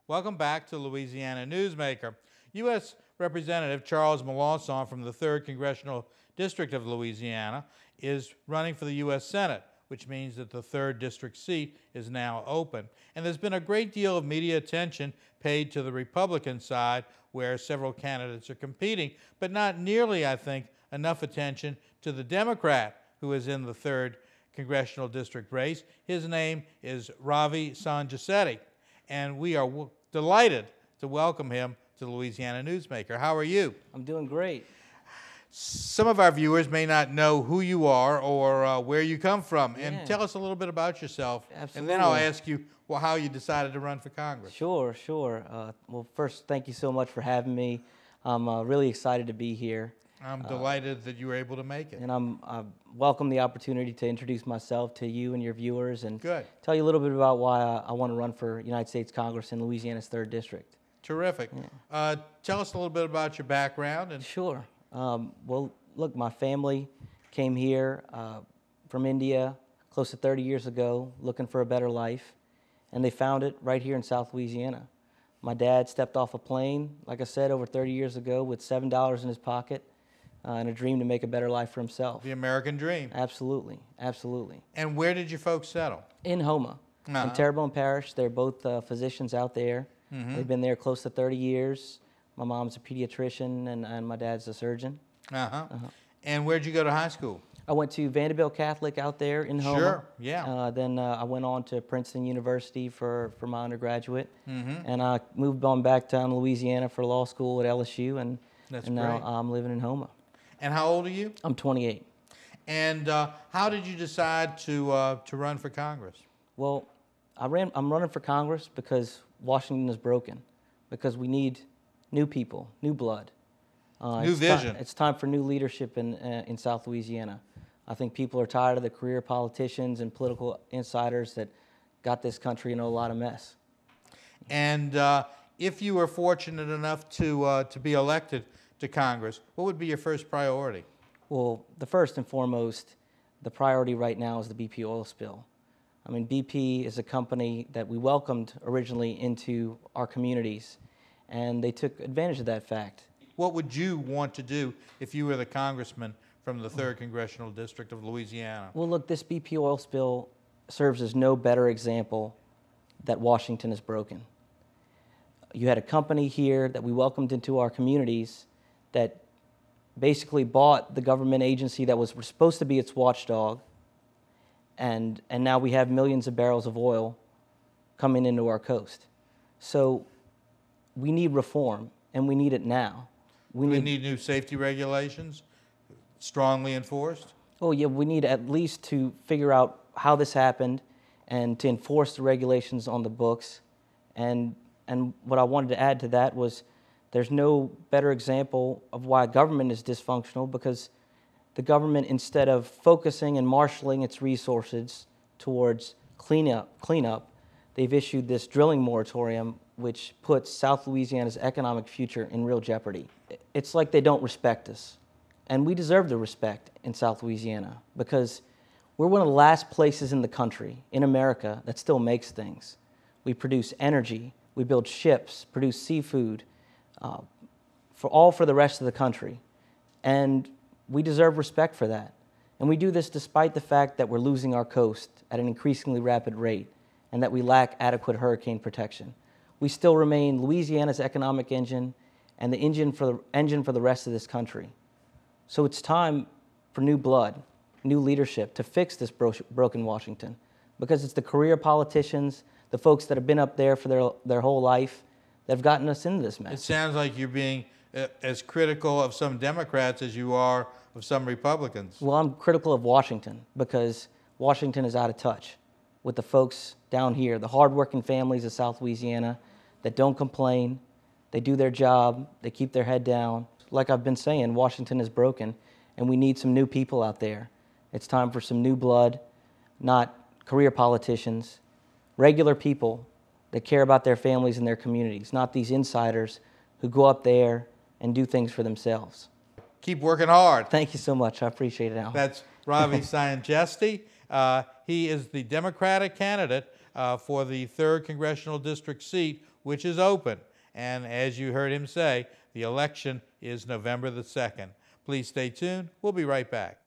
Welcome back to Louisiana Newsmaker. U.S. Representative Charles Melanson from the 3rd Congressional District of Louisiana is running for the U.S. Senate, which means that the 3rd District seat is now open. And there's been a great deal of media attention paid to the Republican side, where several candidates are competing, but not nearly, I think, enough attention to the Democrat who is in the 3rd Congressional District race. His name is Ravi Sangisetty, and we are delighted to welcome him to the Louisiana Newsmaker. How are you? I'm doing great. Some of our viewers may not know who you are or where you come from. Yeah. And tell us a little bit about yourself. Absolutely. And then I'll ask you how you decided to run for Congress. Sure. Well, first, thank you so much for having me. I'm really excited to be here. I'm delighted that you were able to make it. And I welcome the opportunity to introduce myself to you and your viewers and Good. tell you a little bit about why I want to run for United States Congress in Louisiana's 3rd District. Terrific. Yeah. Tell us a little bit about your background. Sure. Well, look, my family came here from India close to 30 years ago looking for a better life, and they found it right here in South Louisiana. My dad stepped off a plane, like I said, over 30 years ago with $7 in his pocket and a dream to make a better life for himself. The American dream. Absolutely, absolutely. And where did you folks settle? In Houma, in Terrebonne Parish. They're both physicians out there. They've been there close to 30 years. My mom's a pediatrician and my dad's a surgeon. And where'd you go to high school? I went to Vanderbilt Catholic out there in Houma. Sure, yeah. Then I went on to Princeton University for my undergraduate. And I moved on back down to Louisiana for law school at LSU. And now I'm living in Houma. And how old are you? I'm 28. And how did you decide to run for Congress? Well, I'm running for Congress because Washington is broken, because we need new people, new blood. New vision. It's time for new leadership in South Louisiana. I think people are tired of the career politicians and political insiders that got this country in a lot of mess. And if you were fortunate enough to be elected to Congress, what would be your first priority? Well, the first and foremost, the priority right now is the BP oil spill. I mean, BP is a company that we welcomed originally into our communities, and they took advantage of that fact. What would you want to do if you were the congressman from the 3rd Congressional District of Louisiana? Well, look, this BP oil spill serves as no better example that Washington is broken. You had a company here that we welcomed into our communities that basically bought the government agency that was supposed to be its watchdog, and now we have millions of barrels of oil coming into our coast. So we need reform, and we need it now. We need new safety regulations, strongly enforced? Oh, yeah, we need at least to figure out how this happened and to enforce the regulations on the books. And what I wanted to add to that was there's no better example of why government is dysfunctional, because the government, instead of focusing and marshaling its resources towards cleanup, they've issued this drilling moratorium which puts South Louisiana's economic future in real jeopardy. It's like they don't respect us. And we deserve the respect in South Louisiana, because we're one of the last places in the country, in America, that still makes things. We produce energy, we build ships, produce seafood, for the rest of the country. And we deserve respect for that. And we do this despite the fact that we're losing our coast at an increasingly rapid rate and that we lack adequate hurricane protection. We still remain Louisiana's economic engine and the engine for the rest of this country. So it's time for new blood, new leadership to fix this broken Washington, because it's the career politicians, the folks that have been up there for their whole life, that have gotten us into this mess. It sounds like you're being as critical of some Democrats as you are of some Republicans. Well, I'm critical of Washington because Washington is out of touch with the folks down here, the hardworking families of South Louisiana that don't complain, they do their job, they keep their head down. Like I've been saying, Washington is broken, and we need some new people out there. It's time for some new blood, not career politicians, regular people that care about their families and their communities, not these insiders who go up there and do things for themselves. Keep working hard. Thank you so much. I appreciate it, Allan. That's Ravi Sangisetty. He is the Democratic candidate for the 3rd Congressional District seat, which is open. And as you heard him say, the election is November the 2nd. Please stay tuned. We'll be right back.